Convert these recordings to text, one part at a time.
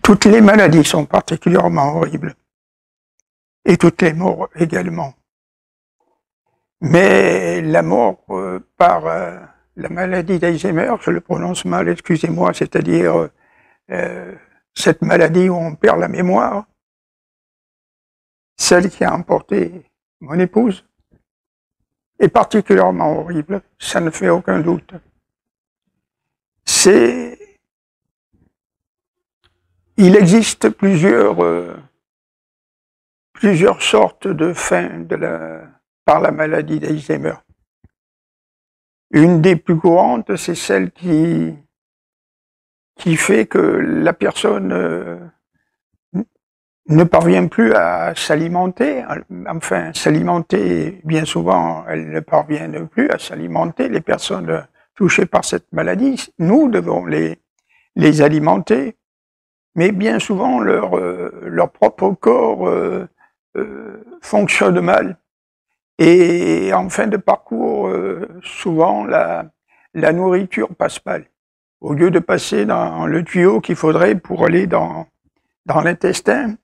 toutes les maladies sont particulièrement horribles. Et toutes les morts également. Mais la mort par la maladie d'Alzheimer, je le prononce mal, excusez-moi, c'est-à-dire cette maladie où on perd la mémoire, celle qui a emporté mon épouse, est particulièrement horrible, ça ne fait aucun doute. Il existe plusieurs sortes de fins par la maladie d'Alzheimer. Une des plus courantes, c'est celle qui fait que la personne ne parvient plus à s'alimenter. Enfin, s'alimenter, bien souvent, elles ne parviennent plus à s'alimenter. Les personnes touchées par cette maladie, nous devons les alimenter. Mais bien souvent, leur propre corps fonctionne mal. Et en fin de parcours, souvent, la nourriture passe mal. Au lieu de passer dans le tuyau qu'il faudrait pour aller dans l'intestin,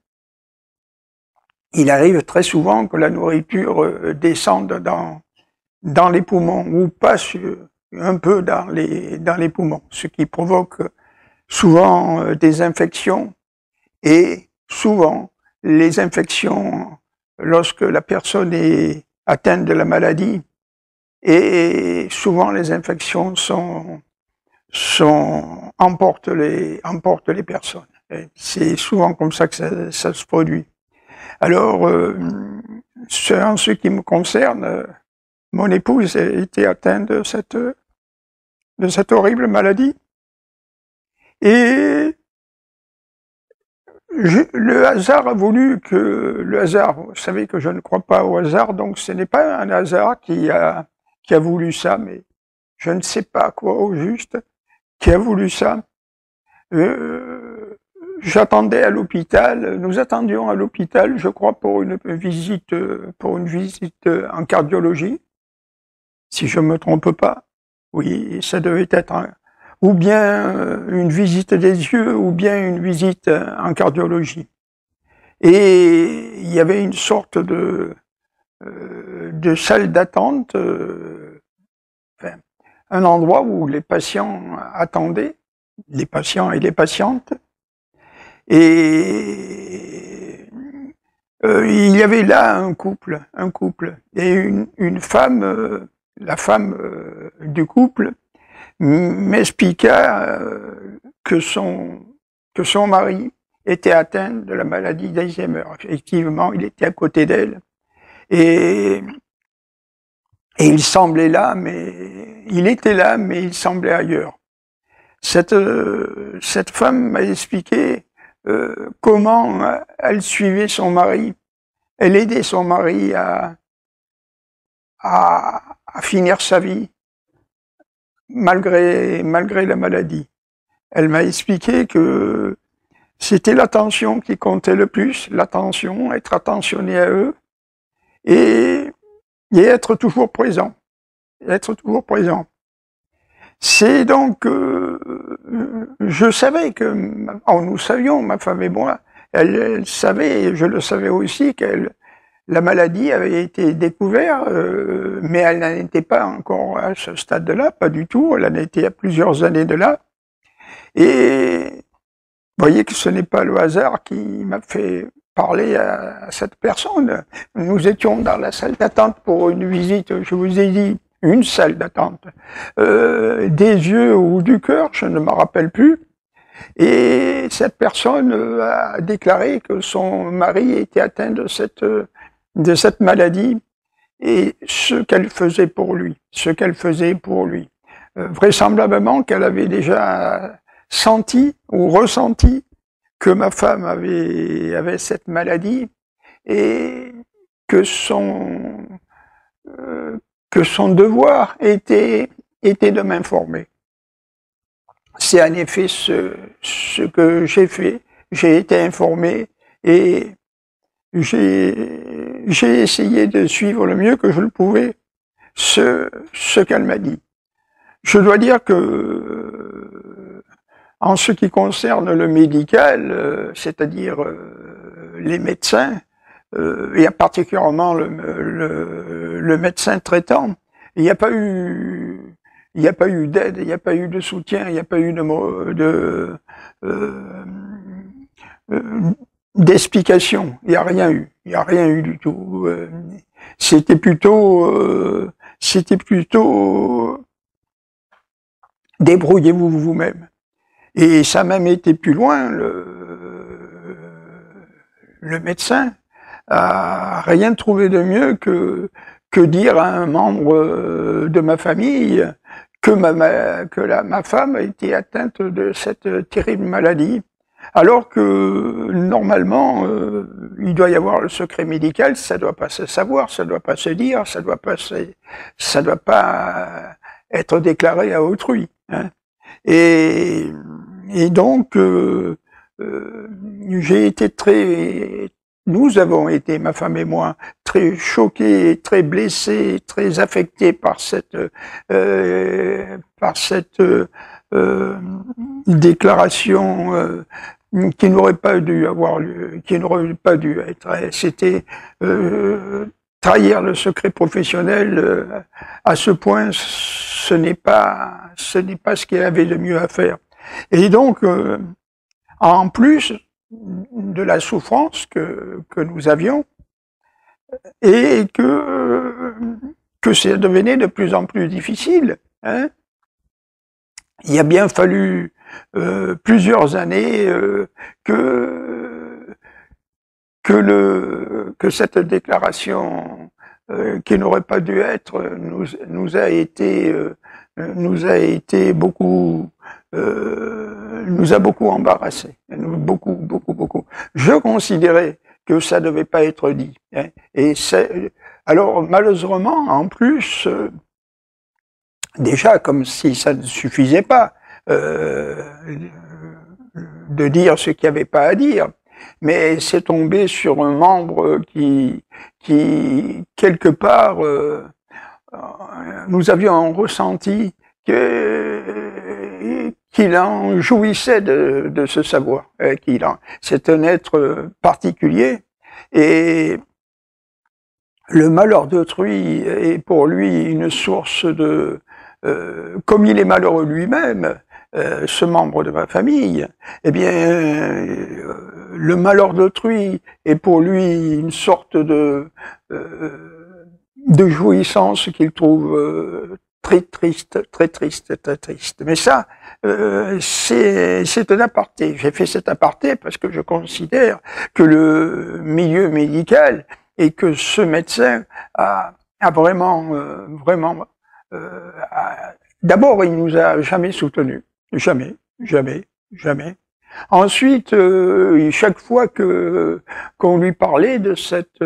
il arrive très souvent que la nourriture descende dans les poumons ou passe un peu dans les poumons, ce qui provoque souvent des infections et souvent les infections lorsque la personne est atteinte de la maladie et souvent les infections emportent les personnes. C'est souvent comme ça que ça se produit. Alors, en ce qui me concerne, mon épouse a été atteinte de cette horrible maladie. Et le hasard a voulu vous savez que je ne crois pas au hasard, donc ce n'est pas un hasard qui a voulu ça, mais je ne sais pas quoi au juste, qui a voulu ça. J'attendais à l'hôpital, nous attendions à l'hôpital, je crois, pour une visite en cardiologie, si je me trompe pas. Oui, ça devait être ou bien une visite des yeux, ou bien une visite en cardiologie. Et il y avait une sorte de salle d'attente, enfin, un endroit où les patients attendaient, les patients et les patientes. Et il y avait là un couple, et une femme, la femme du couple, m'expliqua que son mari était atteint de la maladie d'Alzheimer. Effectivement, il était à côté d'elle et il semblait là, mais il était là, mais il semblait ailleurs. Cette femme m'a expliqué comment elle suivait son mari. Elle aidait son mari à finir sa vie malgré la maladie. Elle m'a expliqué que c'était l'attention qui comptait le plus, l'attention, être attentionné à eux et être toujours présent. C'est donc, je savais nous savions, ma femme et moi, elle savait, et je le savais aussi, la maladie avait été découverte, mais elle n'en était pas encore à ce stade-là, pas du tout, elle en était à plusieurs années de là. Et vous voyez que ce n'est pas le hasard qui m'a fait parler à cette personne. Nous étions dans la salle d'attente pour une visite, je vous ai dit, une salle d'attente, des yeux ou du cœur, je ne me rappelle plus. Et cette personne a déclaré que son mari était atteint de cette maladie et ce qu'elle faisait pour lui. Vraisemblablement qu'elle avait déjà senti ou ressenti que ma femme avait cette maladie et que son devoir était de m'informer. C'est en effet ce que j'ai fait. J'ai été informé et j'ai essayé de suivre le mieux que je le pouvais ce qu'elle m'a dit. Je dois dire que En ce qui concerne le médical, c'est-à-dire les médecins, et particulièrement le médecin traitant, il n'y a pas eu d'aide, il n'y a pas eu de soutien, il n'y a pas eu d'explication. Il n'y a rien eu. Il n'y a rien eu du tout. C'était plutôt débrouillez-vous vous-même. Et ça a même été plus loin. Le médecin a rien trouvé de mieux que dire à un membre de ma famille que ma femme a été atteinte de cette terrible maladie. Alors que normalement, il doit y avoir le secret médical, ça doit pas se savoir, ça doit pas se dire, ça doit pas être déclaré à autrui. Hein. Et donc, j'ai été nous avons été, ma femme et moi, très choqués, très blessés, très affectés par cette déclaration qui n'aurait pas dû avoir lieu, qui n'aurait pas dû être. C'était trahir le secret professionnel à ce point, ce n'est pas ce qu'il avait de mieux à faire. Et donc, en plus de la souffrance que nous avions, et que ça devenait de plus en plus difficile. Hein. Il a bien fallu plusieurs années que cette déclaration qui n'aurait pas dû être nous a beaucoup embarrassés, beaucoup. Je considérais que ça devait pas être dit. Hein, et alors malheureusement, en plus, déjà comme si ça ne suffisait pas de dire ce qu'il n'y avait pas à dire, mais c'est tombé sur un membre qui quelque part, nous avions ressenti qu'il en jouissait de ce savoir, c'est un être particulier, et le malheur d'autrui est pour lui une source de, comme il est malheureux lui-même, ce membre de ma famille, eh bien, le malheur d'autrui est pour lui une sorte de jouissance qu'il trouve très triste. Mais ça, c'est un aparté. J'ai fait cet aparté parce que je considère que le milieu médical et que ce médecin a vraiment, d'abord, il nous a jamais soutenus. Jamais. Ensuite, chaque fois qu'on lui parlait de cette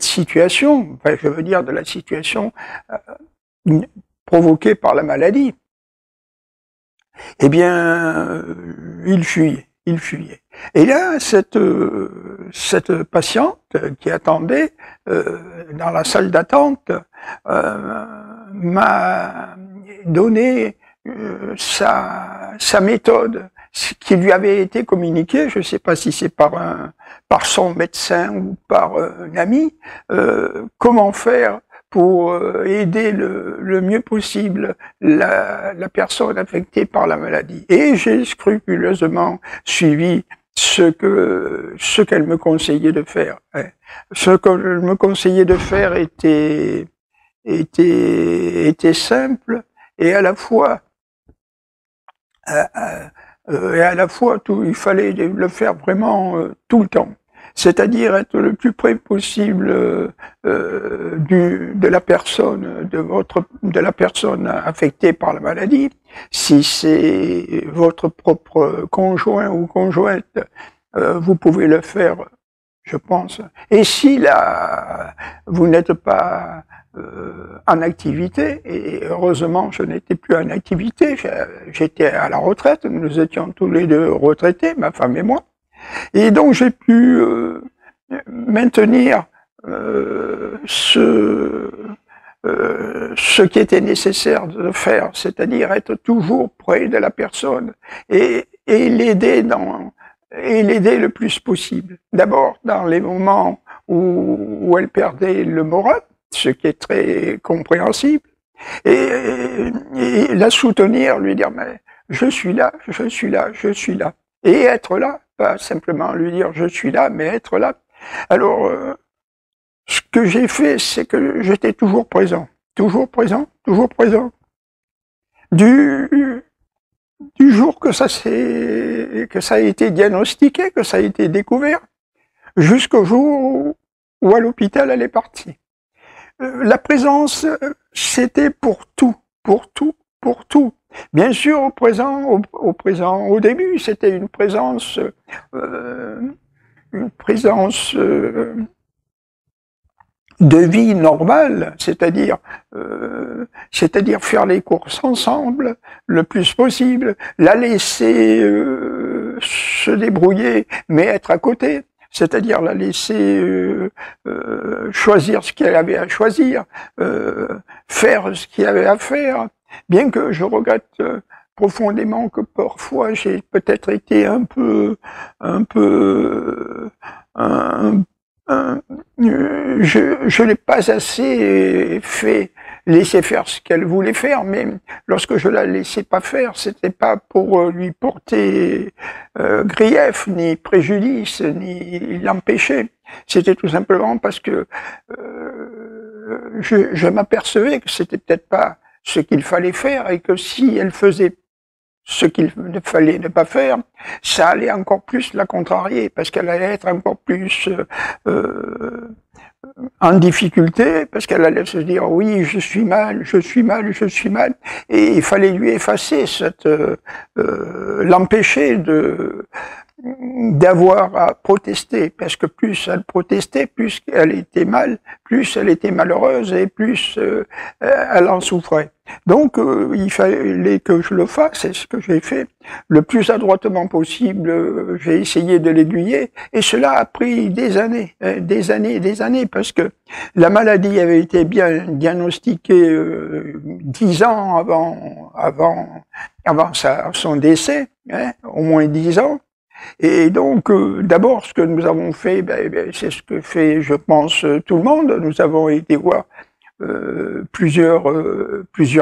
situation, enfin, je veux dire de la situation provoquée par la maladie, eh bien, il fuyait. Et là, cette patiente qui attendait dans la salle d'attente m'a donné sa méthode qui lui avait été communiquée, je ne sais pas si c'est par son médecin ou par un ami, comment faire pour aider le mieux possible la personne affectée par la maladie. Et j'ai scrupuleusement suivi ce qu'elle me conseillait de faire. Ce qu'elle me conseillait de faire était simple et à la fois il fallait le faire vraiment tout le temps. C'est-à-dire être le plus près possible de la personne affectée par la maladie. Si c'est votre propre conjoint ou conjointe, vous pouvez le faire, je pense. Et si là, vous n'êtes pas en activité, et heureusement je n'étais plus en activité, j'étais à la retraite, nous étions tous les deux retraités, ma femme et moi, et donc j'ai pu maintenir ce qui était nécessaire de faire, c'est-à-dire être toujours près de la personne et l'aider le plus possible. D'abord dans les moments où elle perdait le moral, ce qui est très compréhensible, et la soutenir, lui dire mais je suis là, je suis là, je suis là, et être là, pas simplement lui dire je suis là, mais être là. Alors ce que j'ai fait, c'est que j'étais toujours présent, toujours présent, toujours présent. Du jour que ça a été diagnostiqué, que ça a été découvert, jusqu'au jour où à l'hôpital elle est partie. La présence, c'était pour tout, pour tout, pour tout. Bien sûr, au début, c'était une présence de vie normale, c'est-à-dire faire les courses ensemble le plus possible, la laisser se débrouiller, mais être à côté, c'est-à-dire la laisser choisir ce qu'elle avait à choisir, faire ce qu'il y avait à faire, bien que je regrette profondément que parfois j'ai peut-être été je n'ai pas assez laissé faire ce qu'elle voulait faire, mais lorsque je la laissais pas faire, c'était pas pour lui porter grief, ni préjudice, ni l'empêcher. C'était tout simplement parce que je m'apercevais que c'était peut-être pas ce qu'il fallait faire et que si elle faisait ce qu'il ne fallait ne pas faire, ça allait encore plus la contrarier, parce qu'elle allait être encore plus en difficulté, parce qu'elle allait se dire oui, je suis mal, je suis mal, je suis mal, et il fallait lui effacer l'empêcher d'avoir à protester, parce que plus elle protestait, plus elle était mal, plus elle était malheureuse et plus elle en souffrait. Donc il fallait que je le fasse, et ce que j'ai fait le plus adroitement possible, j'ai essayé de l'aiguiller, et cela a pris des années, des années, parce que la maladie avait été bien diagnostiquée 10 ans avant son décès, au moins 10 ans. Et donc, d'abord, ce que nous avons fait, c'est ce que fait, je pense, tout le monde. Nous avons été voir plusieurs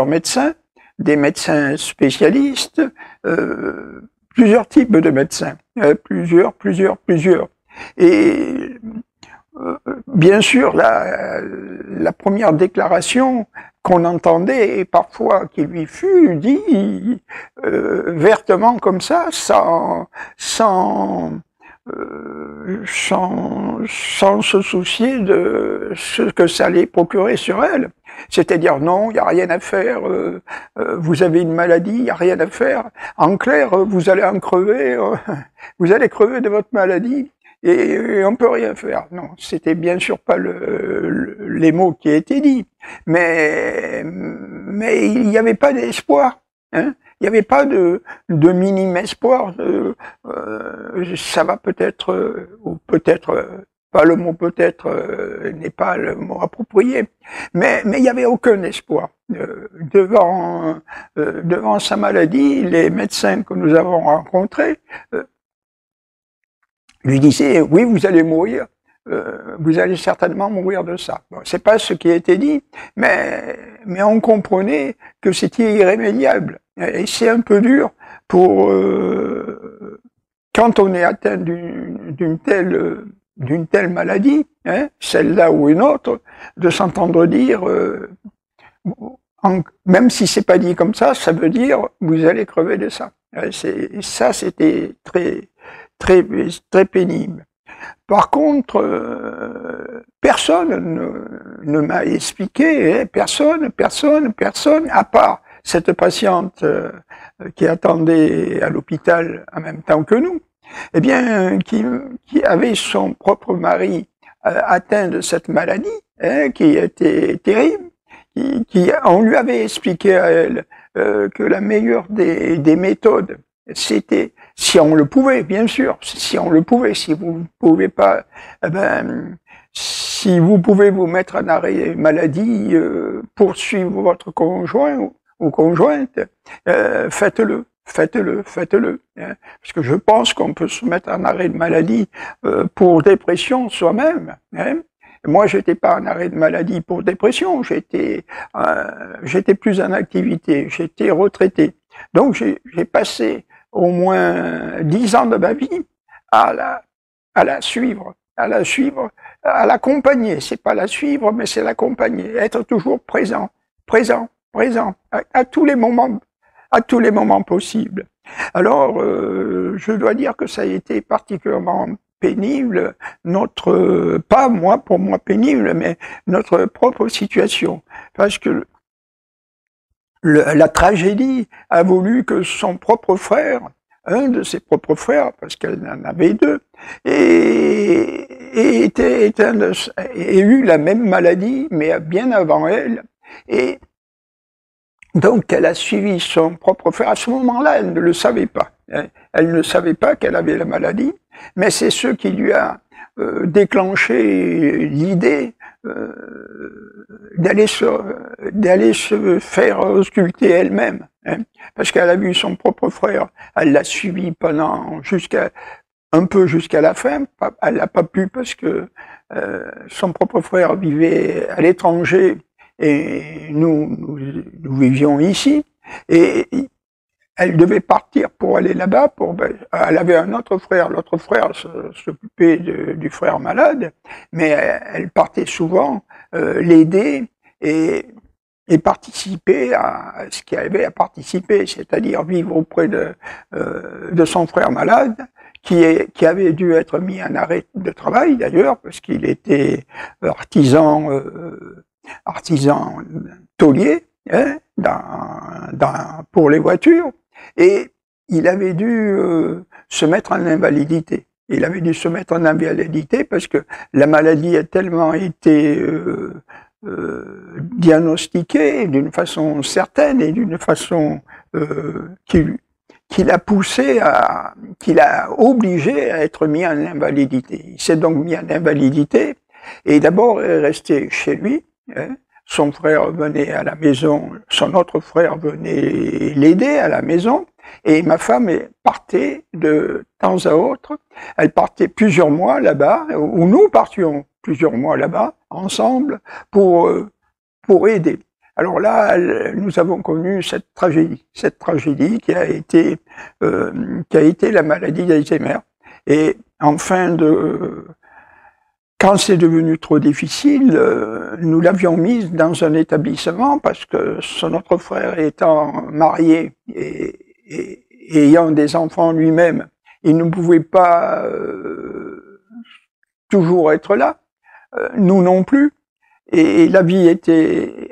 médecins, des médecins spécialistes, plusieurs types de médecins, plusieurs. Et bien sûr, la première déclaration qu'on entendait et parfois qui lui fut dit vertement comme ça, sans se soucier de ce que ça allait procurer sur elle. C'est-à-dire non, il n'y a rien à faire, vous avez une maladie, il n'y a rien à faire. En clair, vous allez en crever, vous allez crever de votre maladie. Et on peut rien faire. Non, c'était bien sûr pas les mots qui étaient dits, mais il n'y avait pas d'espoir. Hein. Il n'y avait pas de minime espoir. Ça va peut-être, ou peut-être pas le mot peut-être n'est pas le mot approprié, mais il n'y avait aucun espoir devant sa maladie. Les médecins que nous avons rencontrés lui disait oui, vous allez mourir, vous allez certainement mourir de ça. Bon, c'est pas ce qui a été dit, mais on comprenait que c'était irrémédiable. Et c'est un peu dur pour quand on est atteint d'une telle maladie, hein, celle-là ou une autre, de s'entendre dire même si c'est pas dit comme ça veut dire vous allez crever de ça. Ça, c'était très pénible. Par contre, personne ne m'a expliqué, personne, à part cette patiente qui attendait à l'hôpital en même temps que nous, eh bien, qui avait son propre mari atteint de cette maladie, hein, qui était terrible, on lui avait expliqué à elle que la meilleure des méthodes, c'était, si on le pouvait, bien sûr, si on le pouvait, si vous ne pouvez pas, si vous pouvez vous mettre en arrêt maladie pour suivre votre conjoint ou conjointe, faites-le. Faites-le, faites-le. Hein. Parce que je pense qu'on peut se mettre en arrêt de maladie pour dépression soi-même. Hein. Moi, j'étais pas en arrêt de maladie pour dépression, j'étais plus en activité, j'étais retraité. Donc, j'ai passé au moins 10 ans de ma vie à la suivre, à l'accompagner. C'est pas la suivre, mais c'est l'accompagner. Être toujours présent, à tous les moments possibles. Alors, je dois dire que ça a été particulièrement pénible, pas moi, pour moi pénible, mais notre propre situation. Parce que la tragédie a voulu que son propre frère, un de ses propres frères, parce qu'elle en avait deux, ait eu la même maladie, mais bien avant elle, et donc elle a suivi son propre frère. À ce moment-là, elle ne le savait pas. Elle ne savait pas qu'elle avait la maladie, mais c'est ce qui lui a déclenché l'idée d'aller se faire ausculter elle-même, hein, parce qu'elle a vu son propre frère, elle l'a suivi un peu jusqu'à la fin. Elle n'a pas pu parce que son propre frère vivait à l'étranger et nous vivions ici, et elle devait partir pour aller là-bas. Elle avait un autre frère. L'autre frère s'occupait du frère malade, mais elle partait souvent l'aider et participer à ce qu'il y avait à participer, c'est-à-dire vivre auprès de son frère malade, qui avait dû être mis en arrêt de travail d'ailleurs, parce qu'il était artisan tôlier, hein, pour les voitures, et il avait dû se mettre en invalidité. Il avait dû se mettre en invalidité parce que la maladie a tellement été diagnostiquée d'une façon certaine et d'une façon qui l'a poussé qui l'a obligé à être mis en invalidité. Il s'est donc mis en invalidité et d'abord est resté chez lui. Hein. Son frère venait à la maison, son autre frère venait l'aider à la maison, et ma femme partait de temps à autre. Elle partait plusieurs mois là-bas, ou nous partions plusieurs mois là-bas, ensemble, pour aider. Alors là, nous avons connu cette tragédie qui a été la maladie d'Alzheimer. Et en fin de... Quand c'est devenu trop difficile, nous l'avions mise dans un établissement parce que son autre frère étant marié et ayant des enfants lui-même, il ne pouvait pas toujours être là, nous non plus, et la vie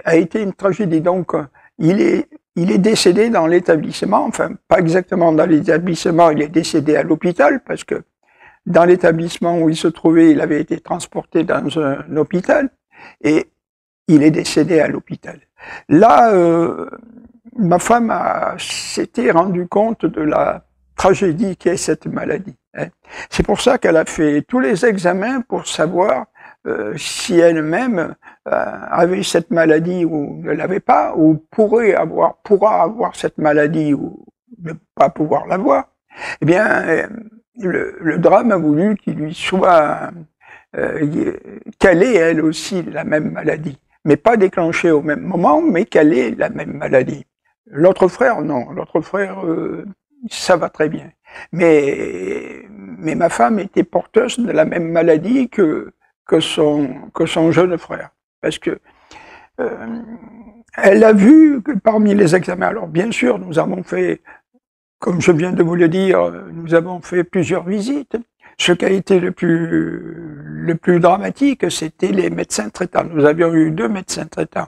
a été une tragédie. Donc il est décédé dans l'établissement, enfin pas exactement dans l'établissement, il est décédé à l'hôpital parce que dans l'établissement où il se trouvait, il avait été transporté dans un hôpital et il est décédé à l'hôpital. Là, ma femme s'était rendue compte de la tragédie qu'est cette maladie. Hein. C'est pour ça qu'elle a fait tous les examens pour savoir si elle-même avait cette maladie ou ne l'avait pas, ou pourra avoir cette maladie ou ne pas pouvoir l'avoir. Eh bien, le drame a voulu qu'il lui soit qu'elle ait elle aussi la même maladie, mais pas déclenchée au même moment, mais qu'elle ait la même maladie. L'autre frère, non. L'autre frère, ça va très bien. Mais ma femme était porteuse de la même maladie que son jeune frère, parce que elle a vu que parmi les examens, alors bien sûr, nous avons fait, comme je viens de vous le dire, nous avons fait plusieurs visites. Ce qui a été le plus dramatique, c'était les médecins traitants. Nous avions eu 2 médecins traitants.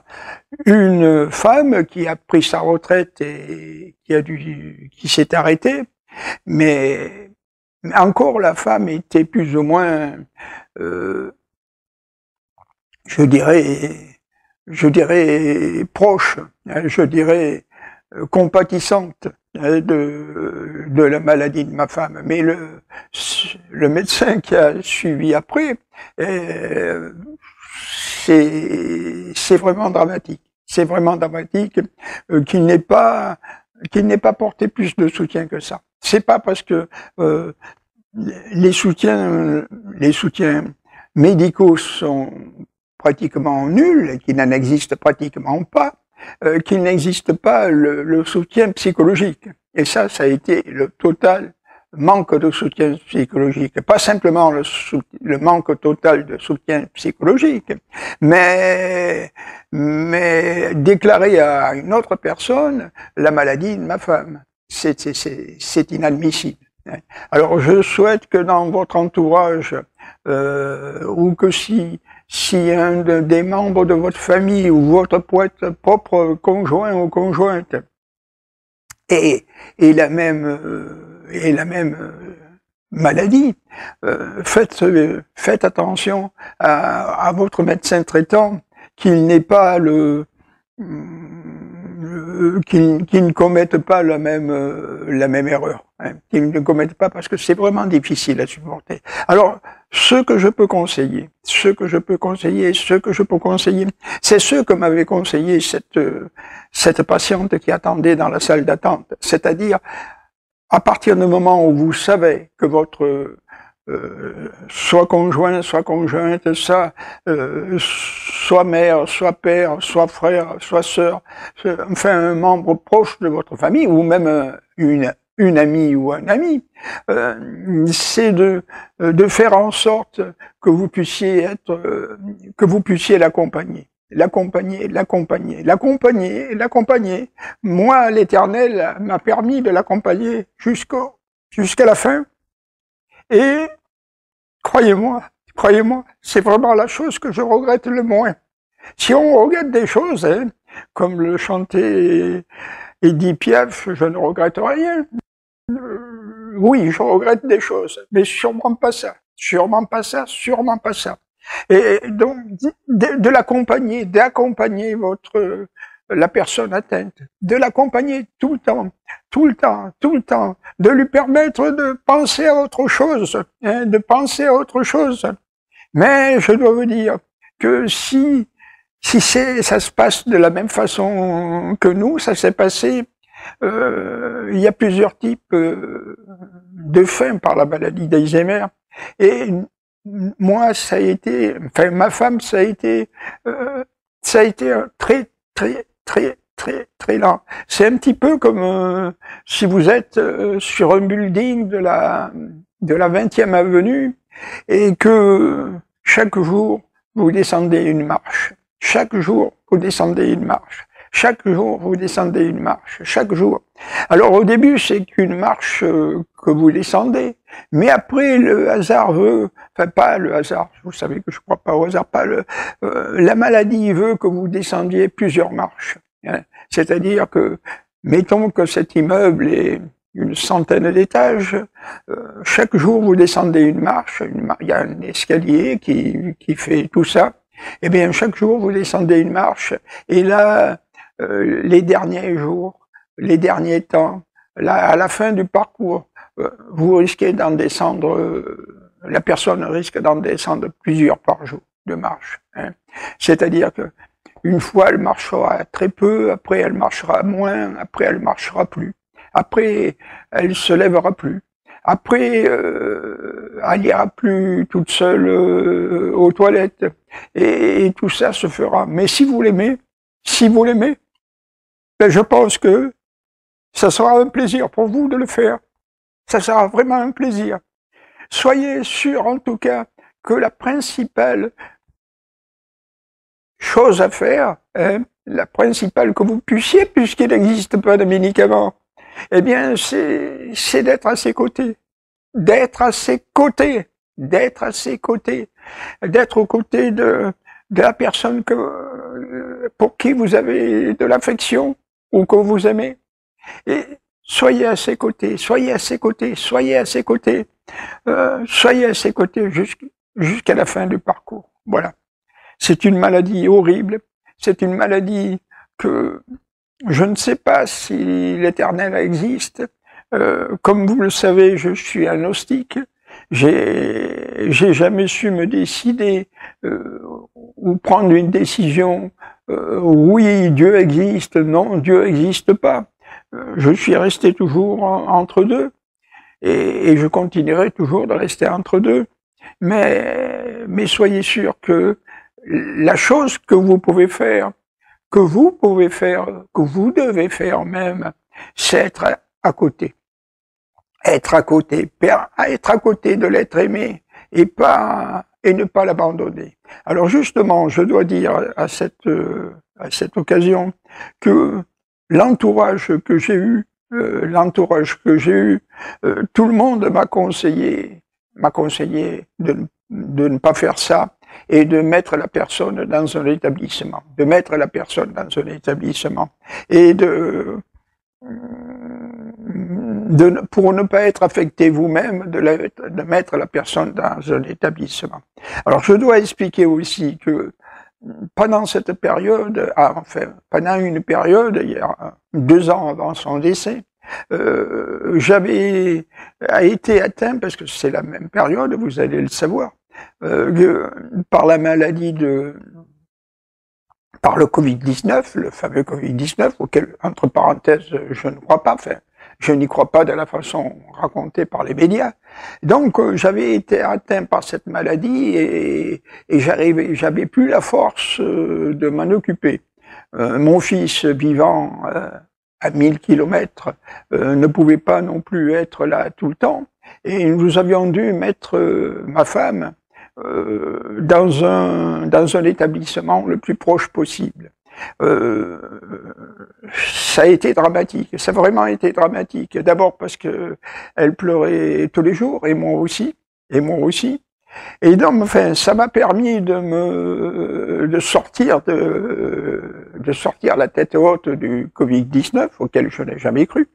Une femme qui a pris sa retraite et qui s'est arrêtée, mais encore la femme était plus ou moins, je dirais proche, je dirais compatissante de la maladie de ma femme. Mais le médecin qui a suivi après, c'est vraiment dramatique. C'est vraiment dramatique qu'il n'ait pas porté plus de soutien que ça. C'est pas parce que les soutiens médicaux sont pratiquement nuls, qu'il n'en existe pratiquement pas, qu'il n'existe pas le soutien psychologique. Et ça a été le total manque de soutien psychologique. Pas simplement le manque total de soutien psychologique, mais déclarer à une autre personne la maladie de ma femme. C'est inadmissible. Alors je souhaite que dans votre entourage, ou que si un des membres de votre famille ou votre propre conjoint ou conjointe et la même maladie, faites attention à votre médecin traitant, qu'il n'ait pas qu'il ne commette pas la même erreur, hein, qu'il ne commette pas, parce que c'est vraiment difficile à supporter. Alors, ce que je peux conseiller, c'est ce que m'avait conseillé cette patiente qui attendait dans la salle d'attente. C'est-à-dire, à partir du moment où vous savez que votre soit conjoint, soit conjointe, soit mère, soit père, soit frère, soit sœur, enfin un membre proche de votre famille, ou même une amie ou un ami, c'est de faire en sorte que vous puissiez l'accompagner. L'accompagner. Moi, l'Éternel m'a permis de l'accompagner jusqu'à la fin. Et croyez-moi, c'est vraiment la chose que je regrette le moins. Si on regrette des choses, hein, comme le chantait Édith Piaf, je ne regrette rien. Oui, je regrette des choses, mais sûrement pas ça. Et donc, d'accompagner la personne atteinte, de l'accompagner tout le temps, de lui permettre de penser à autre chose, hein, Mais je dois vous dire que si ça se passe de la même façon que nous, ça s'est passé, il y a plusieurs types de fins par la maladie d'Alzheimer, et moi, ma femme, ça a été très lent. C'est un petit peu comme si vous êtes sur un building de la 20e avenue et que chaque jour vous descendez une marche. Chaque jour Alors au début, c'est une marche que vous descendez, mais après le hasard veut, enfin pas le hasard, vous savez que je crois pas au hasard, la maladie veut que vous descendiez plusieurs marches. Hein. C'est-à-dire que, mettons que cet immeuble est une centaine d'étages, chaque jour vous descendez une marche, il y a un escalier qui fait tout ça. Eh bien, chaque jour, vous descendez une marche, et là, les derniers jours, les derniers temps, là, à la fin du parcours, vous risquez d'en descendre, la personne risque d'en descendre plusieurs par jour de marche. Hein. C'est-à-dire que une fois, elle marchera très peu, après elle marchera moins, après elle marchera plus, après elle se lèvera plus. Après, elle n'ira plus toute seule aux toilettes. Et tout ça se fera. Mais si vous l'aimez, ben je pense que ça sera un plaisir pour vous de le faire. Ça sera vraiment un plaisir. Soyez sûr, en tout cas, que la principale chose à faire, hein, la principale que vous puissiez, puisqu'il n'existe pas de médicaments, eh bien, c'est d'être à ses côtés. D'être aux côtés de la personne pour qui vous avez de l'affection ou que vous aimez. Et soyez à ses côtés jusqu'à la fin du parcours. Voilà. C'est une maladie horrible, c'est une maladie je ne sais pas si l'éternel existe. Comme vous le savez, je suis agnostique. J'ai jamais su me décider ou prendre une décision. Oui, Dieu existe. Non, Dieu n'existe pas. Je suis resté toujours entre deux et je continuerai toujours de rester entre deux. Mais soyez sûr que la chose que vous pouvez faire, que vous devez faire même, c'est être à côté. Être à côté, être à côté de l'être aimé et ne pas l'abandonner. Alors justement, je dois dire à cette occasion que l'entourage que j'ai eu, tout le monde m'a conseillé de ne pas faire ça et de mettre la personne dans un établissement, et pour ne pas être affecté vous-même, de mettre la personne dans un établissement. Alors je dois expliquer aussi que pendant cette période, pendant une période, il y a 2 ans avant son décès, j'avais été atteint, parce que c'est la même période, vous allez le savoir, par la maladie par le Covid-19, le fameux Covid-19, auquel, entre parenthèses, je ne crois pas, enfin, je n'y crois pas de la façon racontée par les médias. Donc, j'avais été atteint par cette maladie et j'avais plus la force de m'en occuper. Mon fils vivant à 1000 kilomètres ne pouvait pas non plus être là tout le temps et nous avions dû mettre ma femme dans un établissement le plus proche possible. Ça a été dramatique, ça a vraiment été dramatique. D'abord parce que elle pleurait tous les jours, et moi aussi. Et donc, enfin, ça m'a permis de sortir la tête haute du Covid-19, auquel je n'ai jamais cru.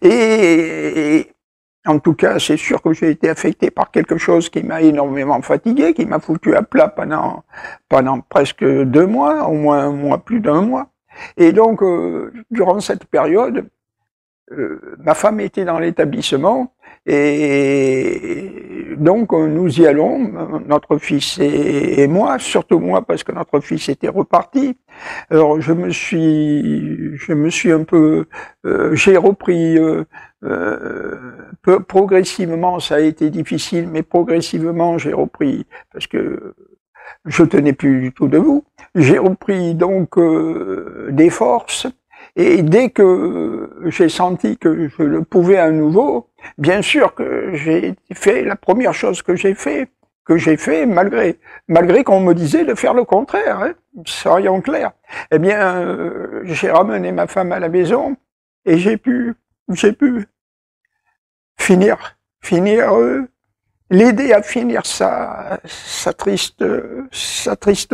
Et en tout cas, c'est sûr que j'ai été affecté par quelque chose qui m'a énormément fatigué, qui m'a foutu à plat pendant presque 2 mois, au moins un mois, plus d'1 mois. Et donc, durant cette période, ma femme était dans l'établissement et donc nous y allons, notre fils et moi, surtout moi parce que notre fils était reparti. Alors je me suis un peu, j'ai repris progressivement, ça a été difficile, mais progressivement j'ai repris parce que je tenais plus du tout debout. J'ai repris donc des forces. Et dès que j'ai senti que je le pouvais à nouveau, bien sûr que j'ai fait la première chose que j'ai fait malgré qu'on me disait de faire le contraire, hein, soyons clairs. Eh bien, j'ai ramené ma femme à la maison et j'ai pu l'aider à finir sa triste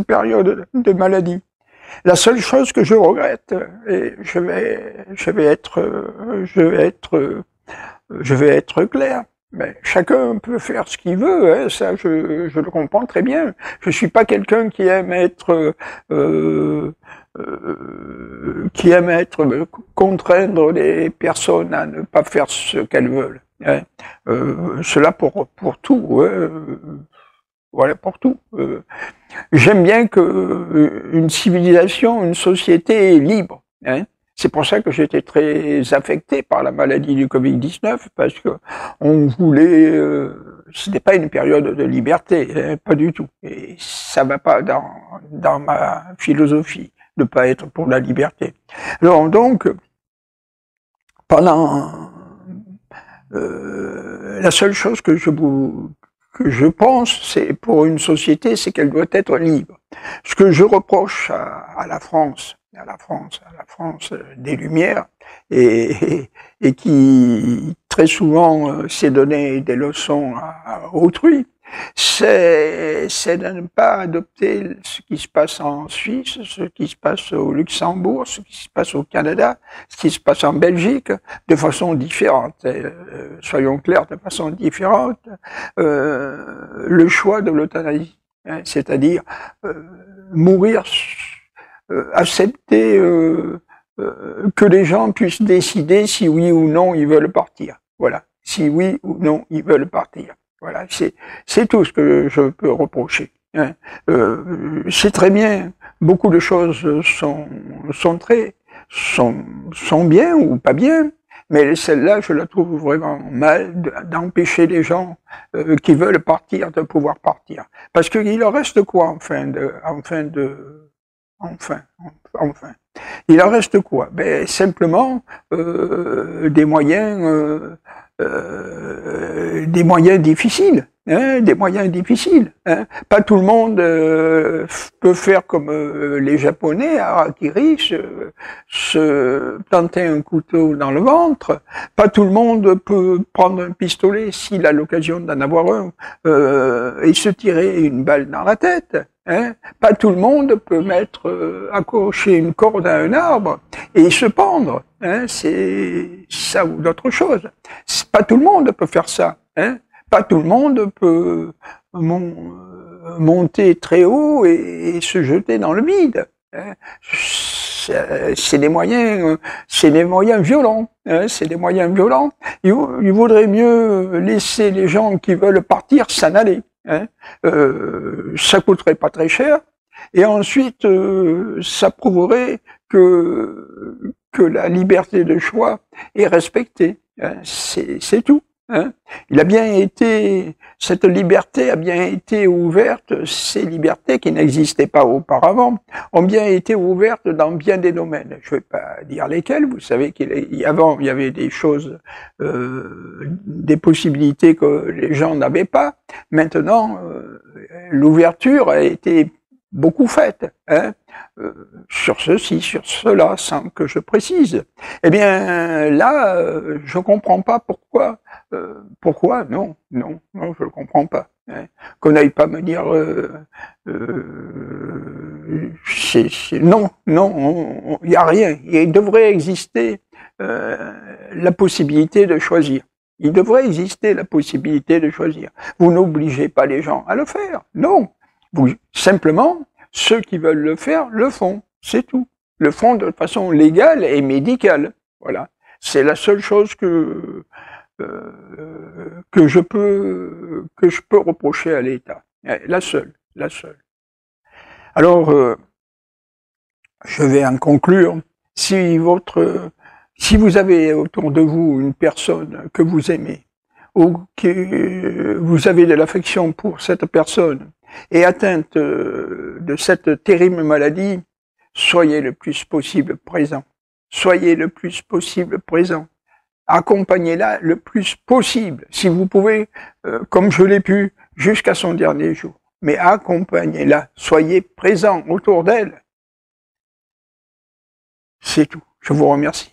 période de maladie. La seule chose que je regrette, et je vais être clair, mais chacun peut faire ce qu'il veut, hein, ça je le comprends très bien. Je suis pas quelqu'un qui aime contraindre les personnes à ne pas faire ce qu'elles veulent. Hein. Cela pour tout. Hein. Voilà pour tout. J'aime bien que une civilisation, une société est libre. Hein. C'est pour ça que j'étais très affecté par la maladie du Covid-19, parce que on voulait, ce n'est pas une période de liberté, hein, pas du tout. Et ça va pas dans ma philosophie de pas être pour la liberté. Alors donc, pendant la seule chose que je pense, c'est pour une société, c'est qu'elle doit être libre. Ce que je reproche à la France des Lumières, et qui très souvent s'est donné des leçons à autrui, c'est de ne pas adopter ce qui se passe en Suisse, ce qui se passe au Luxembourg, ce qui se passe au Canada, ce qui se passe en Belgique, de façon différente. Soyons clairs, de façon différente. Le choix de l'euthanasie, hein, c'est-à-dire mourir, accepter que les gens puissent décider si oui ou non ils veulent partir. Voilà, si oui ou non ils veulent partir. Voilà, c'est tout ce que je peux reprocher. Hein. C'est très bien, beaucoup de choses sont bien ou pas bien, mais celle-là, je la trouve vraiment mal d'empêcher les gens qui veulent partir de pouvoir partir. Parce qu'il leur reste quoi enfin. Il en reste quoi? Ben simplement des moyens difficiles. Hein, des moyens difficiles. Hein. Pas tout le monde peut faire comme les Japonais, harakiri, se planter un couteau dans le ventre. Pas tout le monde peut prendre un pistolet s'il a l'occasion d'en avoir un et se tirer une balle dans la tête. Hein. Pas tout le monde peut accrocher une corde à un arbre et se pendre. Hein. C'est ça ou d'autres choses. Pas tout le monde peut faire ça. Hein. Pas tout le monde peut monter très haut et se jeter dans le vide. Hein. C'est des moyens violents. Hein. C'est des moyens violents. Il vaudrait mieux laisser les gens qui veulent partir s'en aller. Hein. Ça coûterait pas très cher. Et ensuite, ça prouverait que la liberté de choix est respectée. Hein. C'est tout. Hein. Cette liberté a bien été ouverte, ces libertés qui n'existaient pas auparavant, ont bien été ouvertes dans bien des domaines. Je ne vais pas dire lesquels, vous savez qu'avant il y avait des choses, des possibilités que les gens n'avaient pas. Maintenant, l'ouverture a été beaucoup faite, hein, sur ceci, sur cela, sans que je précise. Eh bien, là, je comprends pas pourquoi, non, je ne comprends pas. Hein. Qu'on n'aille pas me dire, non, il n'y a rien. Il devrait exister la possibilité de choisir. Il devrait exister la possibilité de choisir. Vous n'obligez pas les gens à le faire, non. Simplement, ceux qui veulent le faire, le font. C'est tout. Le font de façon légale et médicale. Voilà. C'est la seule chose que je peux reprocher à l'État. La seule. Alors, je vais en conclure. Si vous avez autour de vous une personne que vous aimez, ou que vous avez de l'affection pour cette personne, et atteinte de cette terrible maladie, soyez le plus possible présent. Soyez le plus possible présent. Accompagnez-la le plus possible, si vous pouvez, comme je l'ai pu, jusqu'à son dernier jour. Mais accompagnez-la, soyez présent autour d'elle. C'est tout. Je vous remercie.